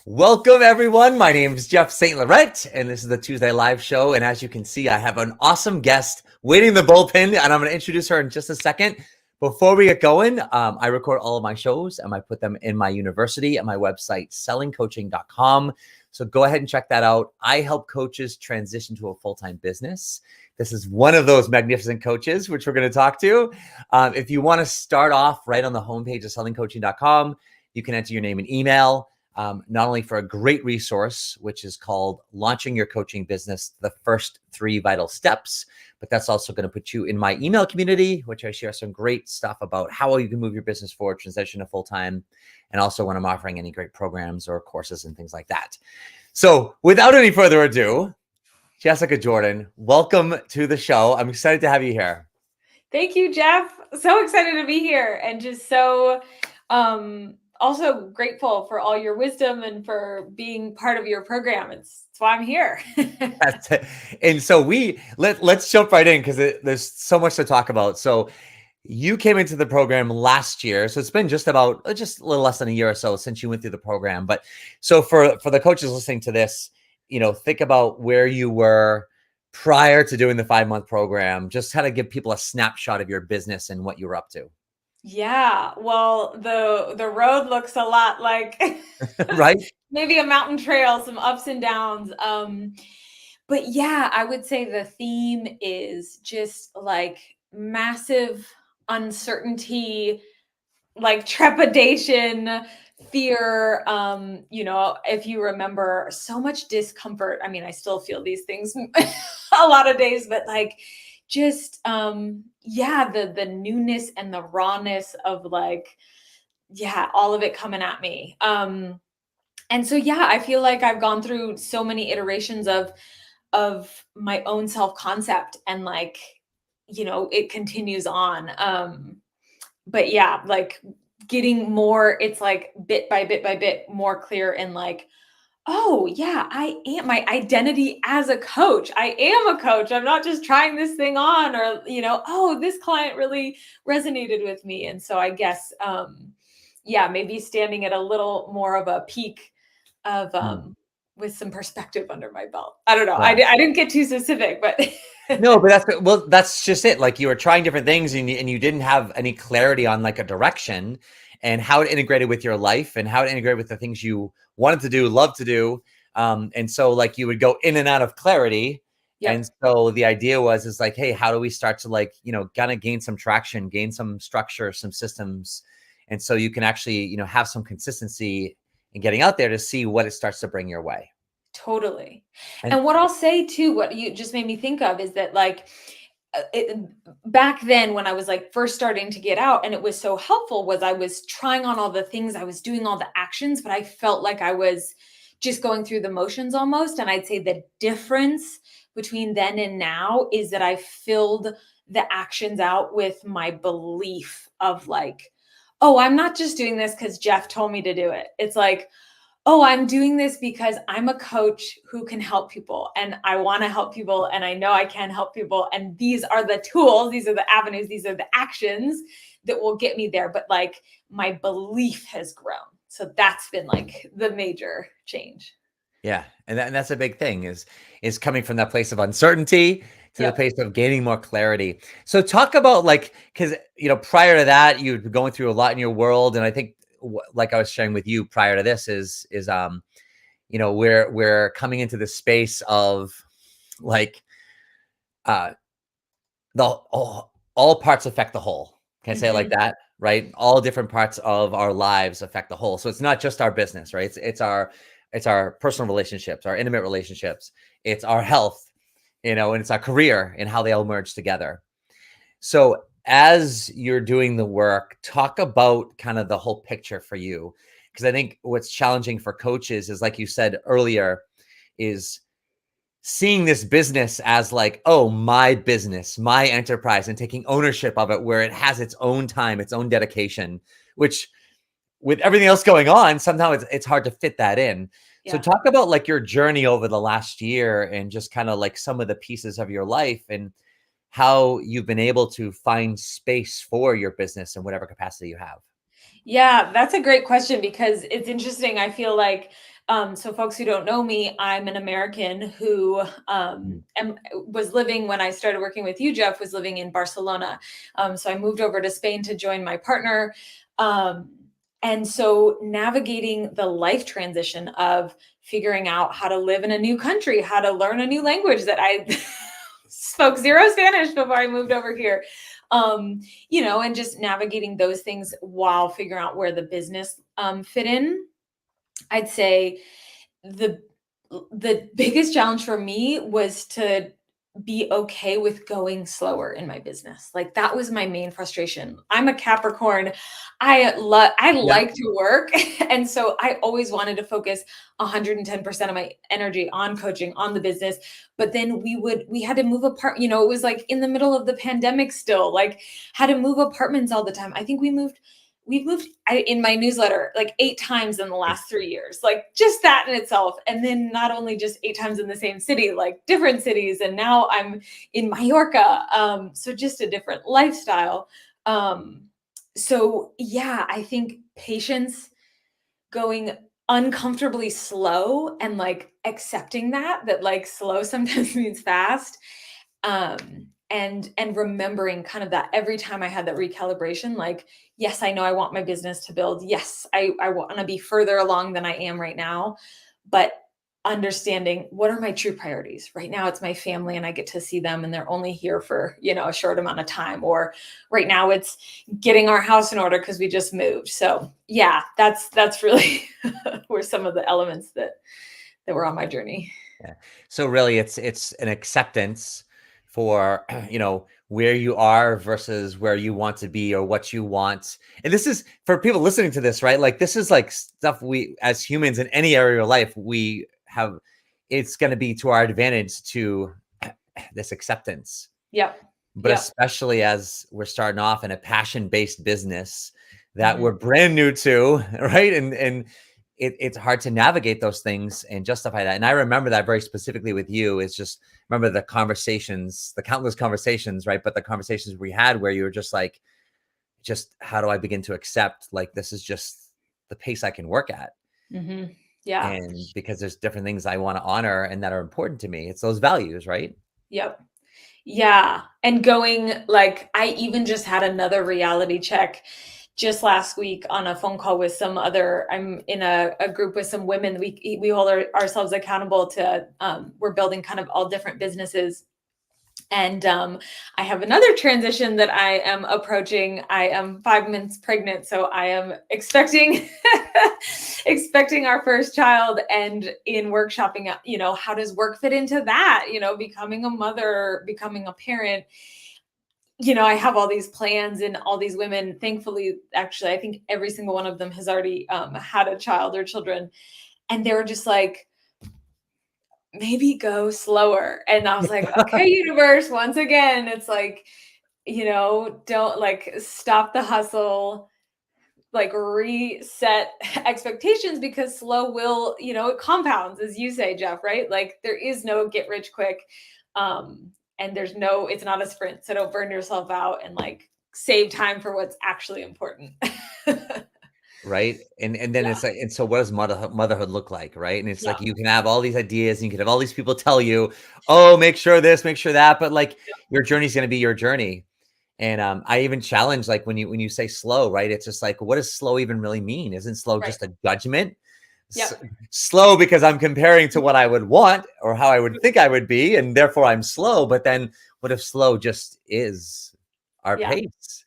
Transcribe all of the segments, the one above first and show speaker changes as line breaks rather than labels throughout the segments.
Welcome, everyone. My name is Jeff St. Laurent, and this is the Tuesday Live Show. And as you can see, I have an awesome guest waiting in the bullpen, and I'm going to introduce her in just a second. Before we get going, I record all of my shows, and I put them in my university at my website, sellingcoaching.com. So go ahead and check that out. I help coaches transition to a full-time business. This is one of those magnificent coaches, which we're going to talk to. If you want to start off right on the homepage of sellingcoaching.com, you can enter your name and email. Not only for a great resource, which is called Launching Your Coaching Business, the First 3 Vital Steps, but that's also going to put you in my email community, which I share some great stuff about how you can move your business forward, transition to full-time, and also when I'm offering any great programs or courses and things like that. So without any further ado, Jessica Jordan, welcome to the show. I'm excited to have you here.
Thank you, Jeff. So excited to be here and just so also grateful for all your wisdom and for being part of your program. It's why I'm here.
And so let's jump right in because there's so much to talk about. So you came into the program last year. So it's been just a little less than a year or so since you went through the program. But so for the coaches listening to this, think about where you were prior to doing the 5-month program. Just kind of give people a snapshot of your business and what you were up to.
Yeah, well, the road looks a lot like
right?
Maybe a mountain trail, some ups and downs. But yeah, I would say the theme is just like massive uncertainty, like trepidation, fear. If you remember, so much discomfort. I mean, I still feel these things a lot of days, but like just the newness and the rawness of all of it coming at me. And so I feel like I've gone through so many iterations of my own self-concept, and it continues on. But yeah, like getting more, it's like bit by bit by bit more clear, and like, oh yeah, I am my identity as a coach. I am a coach. I'm not just trying this thing on, or oh, this client really resonated with me. And so I guess maybe standing at a little more of a peak of with some perspective under my belt. I don't know.
Yeah.
I didn't get too specific, but
No, but that's just it. Like you were trying different things and you didn't have any clarity on like a direction and how it integrated with your life and how it integrated with the things you wanted to do, love to do. And so like you would go in and out of clarity.
Yep.
And so the idea is like, hey, how do we start to kind of gain some traction, gain some structure, some systems. And so you can actually, have some consistency in getting out there to see what it starts to bring your way.
Totally. And what I'll say too, what you just made me think of is that back then when I was like first starting to get out, and it was so helpful, was I was trying on all the things, I was doing all the actions, but I felt like I was just going through the motions almost. And I'd say the difference between then and now is that I filled the actions out with my belief of like, oh, I'm not just doing this because Jeff told me to do it. It's like, oh, I'm doing this because I'm a coach who can help people, and I want to help people, and I know I can help people. And these are the tools, these are the avenues, these are the actions that will get me there. But like my belief has grown. So that's been like the major change.
Yeah. And that's a big thing is coming from that place of uncertainty to the place of gaining more clarity. So talk about because, prior to that, you've been going through a lot in your world. And I think like I was sharing with you prior to this is we're coming into the space of like all parts affect the whole. Can I say it like that? Right? All different parts of our lives affect the whole. So it's not just our business, right? It's our personal relationships, our intimate relationships. It's our health, and it's our career and how they all merge together. So as you're doing the work, talk about kind of the whole picture for you. Because I think what's challenging for coaches is, like you said earlier, is seeing this business as like, oh, my business, my enterprise, and taking ownership of it where it has its own time, its own dedication, which with everything else going on, sometimes it's hard to fit that in. Yeah. So talk about like your journey over the last year and just kind of like some of the pieces of your life and how you've been able to find space for your business in whatever capacity you have.
Yeah, that's a great question, because it's interesting. I feel like So folks who don't know me, I'm an American who was living, when I started working with you, Jeff, was living in Barcelona. So I moved over to Spain to join my partner. And so navigating the life transition of figuring out how to live in a new country, how to learn a new language that I spoke zero Spanish before I moved over here. And just navigating those things while figuring out where the business fit in. I'd say the biggest challenge for me was to be okay with going slower in my business. Like that was my main frustration. I'm a Capricorn. I
Yeah.
like to work and so I always wanted to focus 110% of my energy on coaching, on the business. But then we had to move apart, it was like in the middle of the pandemic still, like had to move apartments all the time. I think we've moved in my newsletter like 8 times in the last 3 years, like just that in itself. And then not only just 8 times in the same city, like different cities. And now I'm in Mallorca. So just a different lifestyle. So yeah, I think patience, going uncomfortably slow and like accepting that like slow sometimes means fast. And remembering kind of that every time I had that recalibration, like, yes, I know I want my business to build. Yes, I want to be further along than I am right now, but understanding what are my true priorities right now. It's my family and I get to see them and they're only here for a short amount of time, or right now it's getting our house in order because we just moved. So yeah, that's really were some of the elements that were on my journey.
Yeah. So really it's an acceptance for, where you are versus where you want to be or what you want. And this is for people listening to this, right? Like this is like stuff we as humans in any area of life, we have, it's going to be to our advantage to this acceptance.
Yep.
But
Yep.
especially as we're starting off in a passion-based business that
Mhm.
we're brand new to, right? And it's hard to navigate those things and justify that. And I remember that very specifically with you. Is just remember the conversations, the countless conversations, right? But the conversations we had where you were just like, just how do I begin to accept like this is just the pace I can work at?
Mhm. Yeah.
And because there's different things I want to honor and that are important to me. It's those values, right?
Yep. Yeah. And going like I even just had another reality check just last week on a phone call with some other, I'm in a group with some women. We hold ourselves accountable to we're building kind of all different businesses. And I have another transition that I am approaching. I am 5 months pregnant, so I am expecting expecting our first child. And in workshopping, how does work fit into that? Becoming a mother, becoming a parent. I have all these plans, and all these women. Thankfully, actually, I think every single one of them has already had a child or children, and they were just like, maybe go slower. And I was like, okay, universe, once again, it's like, don't like stop the hustle, like reset expectations, because slow will, it compounds, as you say, Jeff, right? Like there is no get rich quick. And it's not a sprint. So don't burn yourself out, and like save time for what's actually important.
Right. And then
Yeah.
it's like, and so what does motherhood look like? Right. And it's
Yeah.
like you can have all these ideas and you can have all these people tell you, oh, make sure this, make sure that. But like your journey is going to be your journey. And I even challenge like when you say slow, right? It's just like, what does slow even really mean? Isn't slow
Right.
just a judgment? S-
Yep.
Slow because I'm comparing to what I would want or how I would think I would be, and therefore I'm slow. But then what if slow just is our
Yeah.
pace?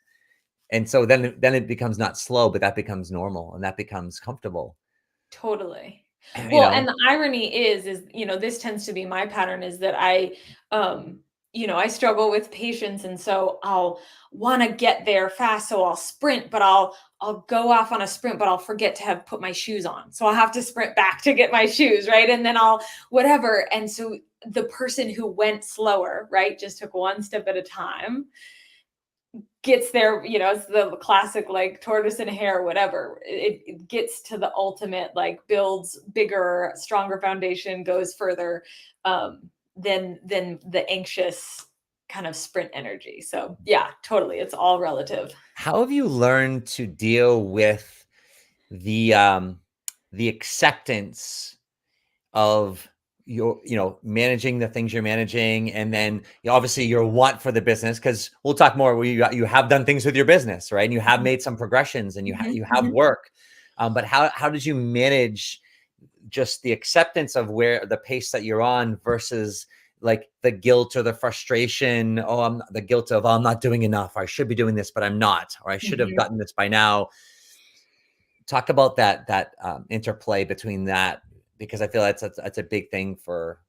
And so then it becomes not slow, but that becomes normal and that becomes comfortable.
Totally.
You
Well,
know?
and the irony is, this tends to be my pattern, is that um, I struggle with patience. And so I'll want to get there fast. So I'll sprint, but I'll go off on a sprint, but I'll forget to have put my shoes on. So I'll have to sprint back to get my shoes. Right. And then I'll whatever. And so the person who went slower, right, just took one step at a time, gets there, it's the classic like tortoise and hare, whatever. It gets to the ultimate, like builds bigger, stronger foundation, goes further than the anxious kind of sprint energy. So yeah, totally. It's all relative.
How have you learned to deal with the the acceptance of managing the things you're managing, and then obviously your want for the business, because we'll talk more where you have done things with your business, right? And you have
Mhm,
made some progressions, and
mhm,
you have
mhm.
work. But how did you manage just the acceptance of where the pace that you're on versus like the guilt or the frustration? Oh, I'm the guilt of, oh, I'm not doing enough. I should be doing this, but I'm not, or I should have
Mhm.
gotten this by now. Talk about that interplay between that, because I feel that's a big thing for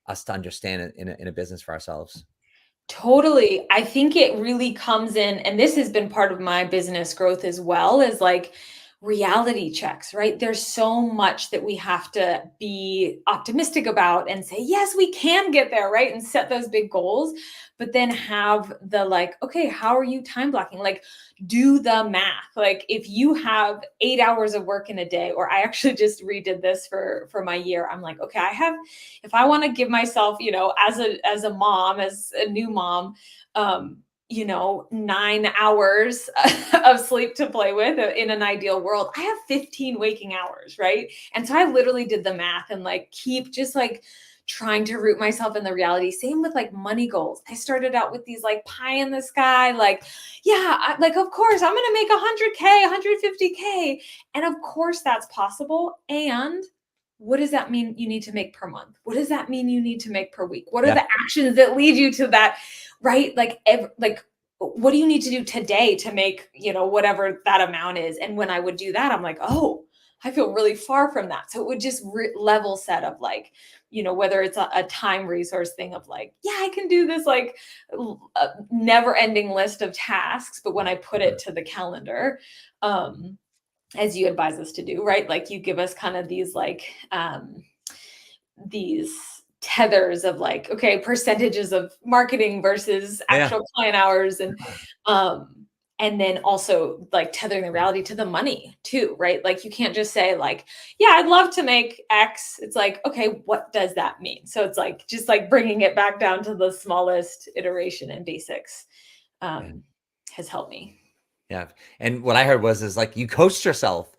us to understand it in a business for ourselves.
Totally. I think it really comes in, and this has been part of my business growth as well, is like reality checks, right? There's so much that we have to be optimistic about and say, yes, we can get there, right? And set those big goals, but then have the like, okay, how are you time blocking? Like, do the math. Like, if you have 8 hours of work in a day, or I actually just redid this for my year, I'm like, okay, if I want to give myself, as a mom, as a new mom, 9 hours of sleep to play with in an ideal world, I have 15 waking hours, right? And so I literally did the math and like keep just like trying to root myself in the reality. Same with like money goals. I started out with these like pie in the sky, like, yeah, like, of course I'm going to make 100K, 150K. And of course that's possible. And what does that mean you need to make per month? What does that mean you need to make per week? What are
Yeah,
the actions that lead you to that, right? Like what do you need to do today to make, whatever that amount is? And when I would do that, I'm like, oh, I feel really far from that. So it would just level set of like, whether it's a time resource thing of like, yeah, I can do this like never ending list of tasks. But when I put it to the calendar, as you advise us to do, right? Like you give us kind of these like these tethers of like, okay, percentages of marketing versus
yeah,
actual client hours, um and then also like tethering the reality to the money too, right? Like you can't just say like, yeah, I'd love to make X. It's like, okay, what does that mean? So it's like just like bringing it back down to the smallest iteration and basics
yeah,
has helped me.
yeah. And what I heard was is like you coached yourself.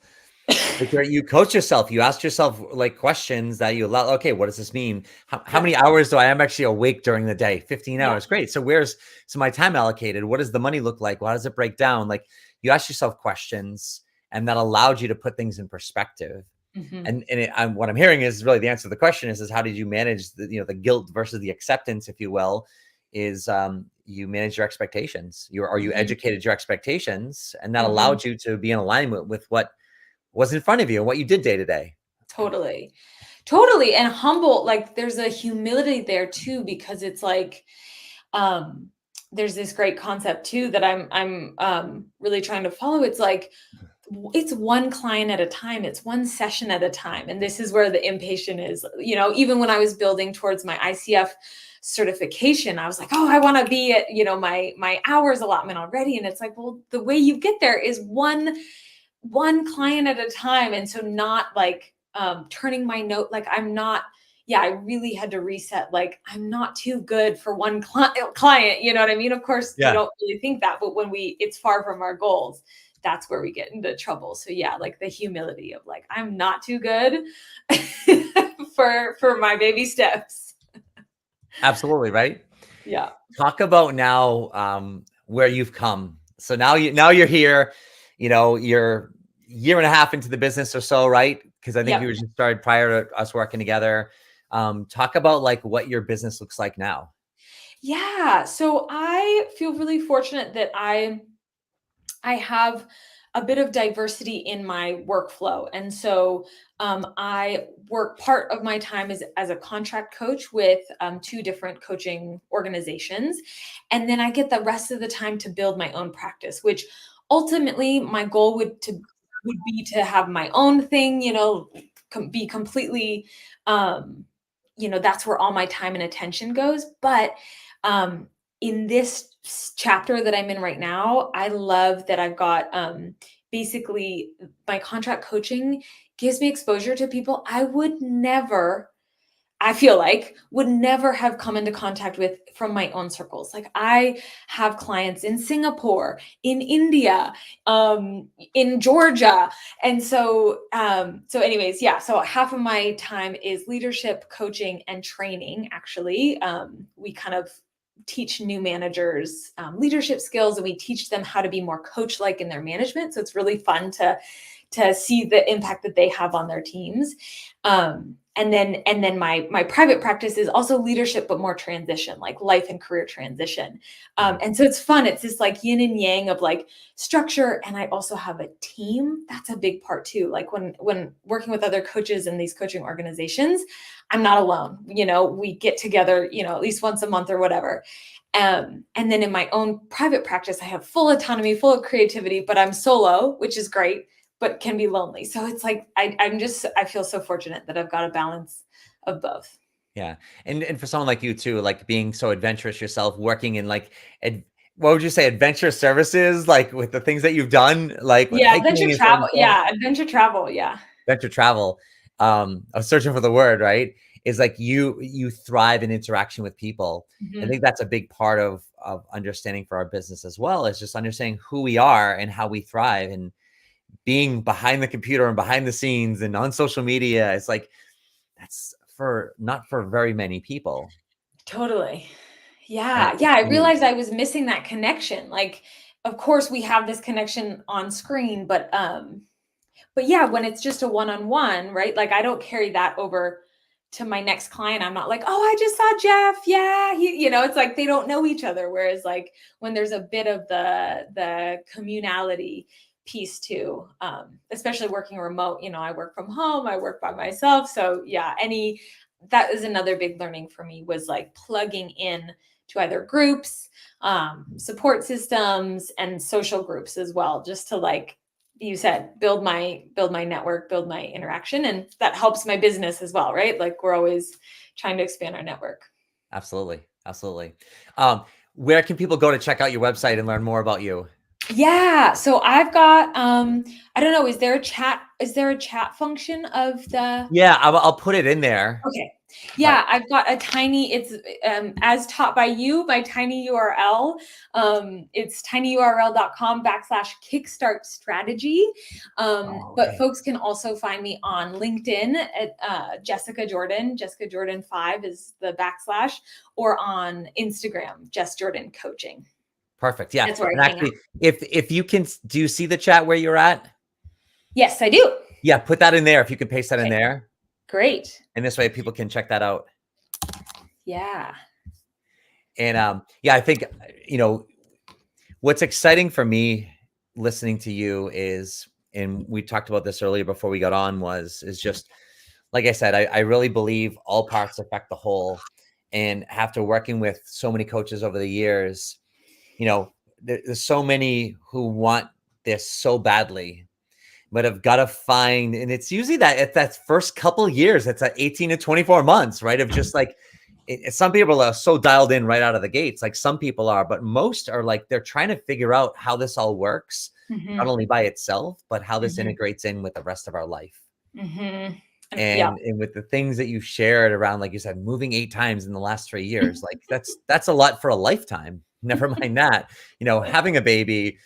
Like you coach yourself, you ask yourself like questions that you allow. Okay, what does this mean? How
Yep.
many hours do I am actually awake during the day? 15
Yep.
hours. Great. So my time allocated? What does the money look like? How does it break down? Like you ask yourself questions, and that allowed you to put things in perspective.
Hmm.
And what I'm hearing is really the answer to the question is how did you manage the guilt versus the acceptance, if you will, is you manage your expectations. You
Hmm.
educated your expectations, and that
Hmm.
allowed you to be in alignment with what was in front of you and what you did day to day. That's powerful.
Totally. Totally. And humble, like there's a humility there too, because it's like, um, there's this great concept too that I'm really trying to follow. It's like it's one client at a time, it's one session at a time. And this is where the impatient is. Even when I was building towards my ICF certification, I was like, oh, I want to be at, my hours allotment already. And it's like, well, the way you get there is one client at a time. And so not like turning my note, like I'm not, yeah, I really had to reset, like I'm not too good for one client, you know what I mean? Of course we
Yeah,
don't really think that, but when it's far from our goals, that's where we get into trouble. So yeah, like the humility of like I'm not too good for my baby steps.
absolutely, right?
Yeah.
Talk about now where you've come. So now you're here, you're year and a half into the business or so, right? Because I think you
Yep.
were just started prior to us working together. Talk about like what your business looks like now.
Yeah. So I feel really fortunate that I have a bit of diversity in my workflow. And so I work part of my time as a contract coach with two different coaching organizations. And then I get the rest of the time to build my own practice, which ultimately my goal would be to have my own thing, be completely, that's where all my time and attention goes. But um, in this chapter that I'm in right now, I love that I've got basically my contract coaching gives me exposure to people I would never I feel like would never have come into contact with from my own circles. Like I have clients in Singapore, in India, in Georgia. And so anyways, yeah. So half of my time is leadership, coaching, and training. Actually, we kind of teach new managers leadership skills, and we teach them how to be more coach-like in their management. So it's really fun to see the impact that they have on their teams. And then my private practice is also leadership, but more transition, like life and career transition. And so it's fun. It's this like yin and yang of like structure. And I also have a team. That's a big part too. Like when working with other coaches in these coaching organizations, I'm not alone. We get together, at least once a month or whatever. And then in my own private practice, I have full autonomy, full of creativity, but I'm solo, which is great, but can be lonely. So it's like, I feel so fortunate that I've got a balance of both.
Yeah. And for someone like you too, like being so adventurous yourself, working in like, what would you say, adventure services, like with the things that you've done, like with
Yeah.
hiking
Adventure
and
travel.
certain
Yeah. Adventure travel. Yeah.
adventure travel. I was searching for the word, right? Is like you thrive in interaction with people. I think that's a big part of understanding for our business as well, is just understanding who we are and how we thrive, and being behind the computer and behind the scenes and on social media. It's like, that's not for very many people.
Totally.
And
Yeah. Yeah. I realized I was missing that connection. Like, of course we have this connection on screen, but yeah, when it's just a one-on-one, right? Like I don't carry that over to my next client. I'm not like, oh, I just saw Jeff. Yeah. It's like they don't know each other. Whereas like when there's a bit of the communality piece too, especially working remote, I work from home, I work by myself. So yeah, that is another big learning for me, was like plugging in to either groups, support systems, and social groups as well, just to, like you said, build my network, build my interaction. And that helps my business as well, right? Like we're always trying to expand our network.
Absolutely. Absolutely. Where can people go to check out your website and learn more about you?
Yeah. So I've got, I don't know, is there a chat function of the?
Yeah, I'll put it in there.
Okay. Yeah, I've got it's as taught by you, my tiny URL. It's tinyurl.com/kickstart strategy. But folks can also find me on LinkedIn at Jessica Jordan. Jessica Jordan 5 is the /, or on Instagram, Jess Jordan Coaching.
Perfect. Yeah.
That's where
And
I hang out.
actually, if you can, do you see the chat where you're at?
Yes, I do.
Yeah, put that in there. If you could paste that in there.
Great.
And this way people can check that out.
Yeah.
And yeah, I think, what's exciting for me listening to you is, and we talked about this earlier before we got on, is just, like I said, I really believe all parts affect the whole. And after working with so many coaches over the years, there's so many who want this so badly, but have got to find, and it's usually that first couple years, it's at 18 to 24 months, right? Of just like, some people are so dialed in right out of the gates. Like some people are, but most are like, they're trying to figure out how this all works, not only by itself, but how this integrates in with the rest of our life. And with the things that you shared around, like you said, moving 8 times in the last 3 years, like that's a lot for a lifetime. Never mind that, having a baby,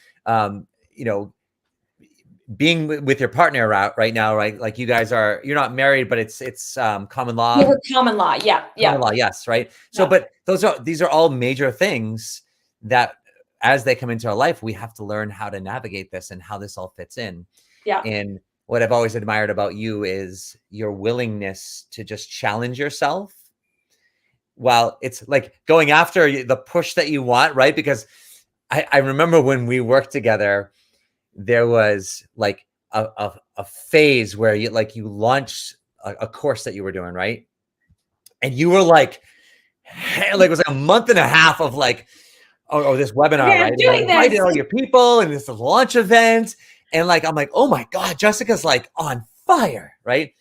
being with your partner right now, right? Like you guys you're not married, but it's common law.
Yeah, common law. Yeah.
Common law. Yes. Right. So, but these are all major things that as they come into our life, we have to learn how to navigate this and how this all fits in.
Yeah.
And what I've always admired about you is your willingness to just challenge yourself, while it's like going after the push that you want, right? Because I remember when we worked together, there was like a phase where you launched a course that you were doing, right? And you were like it was like a month and a half of like, this webinar,
okay,
right?
I'm doing
And invited
this.
all your people, and this launch event, and like I'm like, oh my God, Jessica's like on fire, right?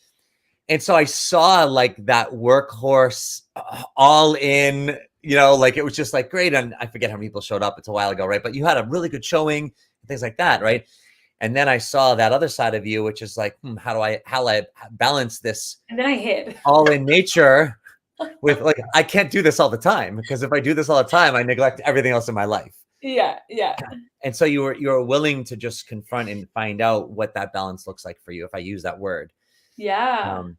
And so I saw like that workhorse all in, like it was just like great. And I forget how many people showed up. It's a while ago, right? But you had a really good showing, things like that, right? And then I saw that other side of you, which is like, how do I balance this?
And then I hid.
All in nature with like, I can't do this all the time, because if I do this all the time, I neglect everything else in my life.
Yeah.
And so you were willing to just confront and find out what that balance looks like for you, if I use that word.
Yeah.
Um,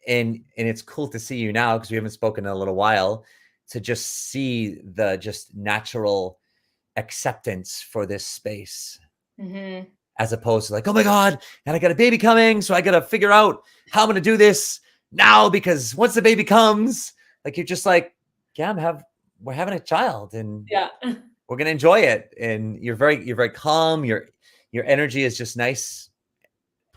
and it's cool to see you now, because we haven't spoken in a little while, to just see the just natural acceptance for this space,
Mm-hmm.
as opposed to like, oh my God, and I got a baby coming, so I got to figure out how I'm going to do this now, because once the baby comes, like, you're just like, yeah, we're having a child, and
Yeah.
we're going to enjoy it. And you're very calm. Your energy is just nice.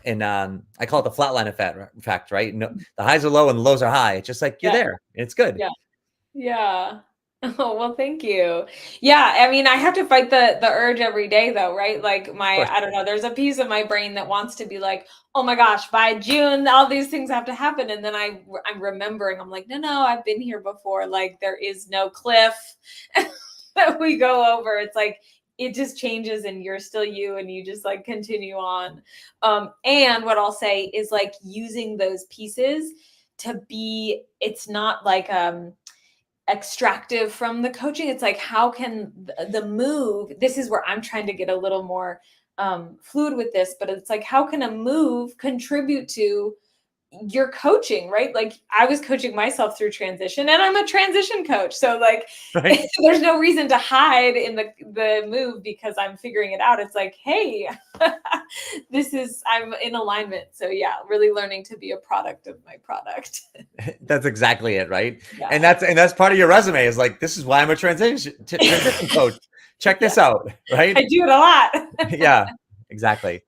And I call it the flatline effect, right? No, the highs are low and the lows are high. It's just like, you're
Yeah.
there. And it's good.
Yeah. Yeah. Oh, well, thank you. Yeah, I mean, I have to fight the urge every day though, right? Like
Of course.
I don't know, there's a piece of my brain that wants to be like, "Oh my gosh, by June all these things have to happen." And then I'm remembering, I'm like, "No, I've been here before. Like there is no cliff that we go over. It's like it just changes and you're still you and you just like continue on." And what I'll say is like using those pieces to be, it's not like extractive from the coaching. It's like, how can the move, this is where I'm trying to get a little more fluid with this, but it's like, how can a move contribute to your coaching, right? Like I was coaching myself through transition and I'm a transition coach. So like
Right.
there's no reason to hide in the move because I'm figuring it out. It's like, hey, I'm in alignment. So yeah, really learning to be a product of my product.
That's exactly it, right?
Yeah.
And that's part of your resume, is like, this is why I'm a transition coach. Check this out, right?
I do it a lot.
Yeah, exactly.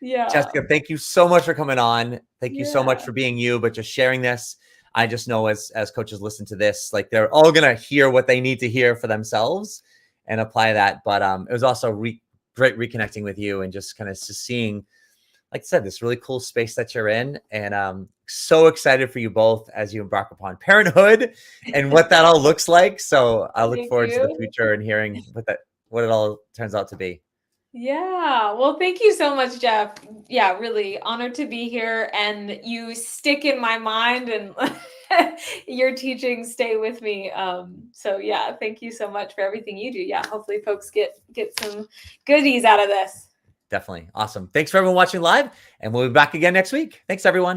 Yeah.
Jessica, thank you so much for coming on. Thank you so much
Yeah.
for being you, but just sharing this. I just know as coaches listen to this, like they're all gonna hear what they need to hear for themselves and apply that. But it was also great reconnecting with you, and just kind of seeing, like I said, this really cool space that you're in. And so excited for you both as you embark upon parenthood and what that all looks like. So I look
Thank
forward to the
you.
future and hearing what it all turns out to be.
Yeah. Well, thank you so much, Jeff. Yeah, really honored to be here. And you stick in my mind and your teachings stay with me. So yeah, thank you so much for everything you do. Yeah, hopefully folks get some goodies out of this.
Definitely. Awesome. Thanks for everyone watching live, and we'll be back again next week. Thanks, everyone.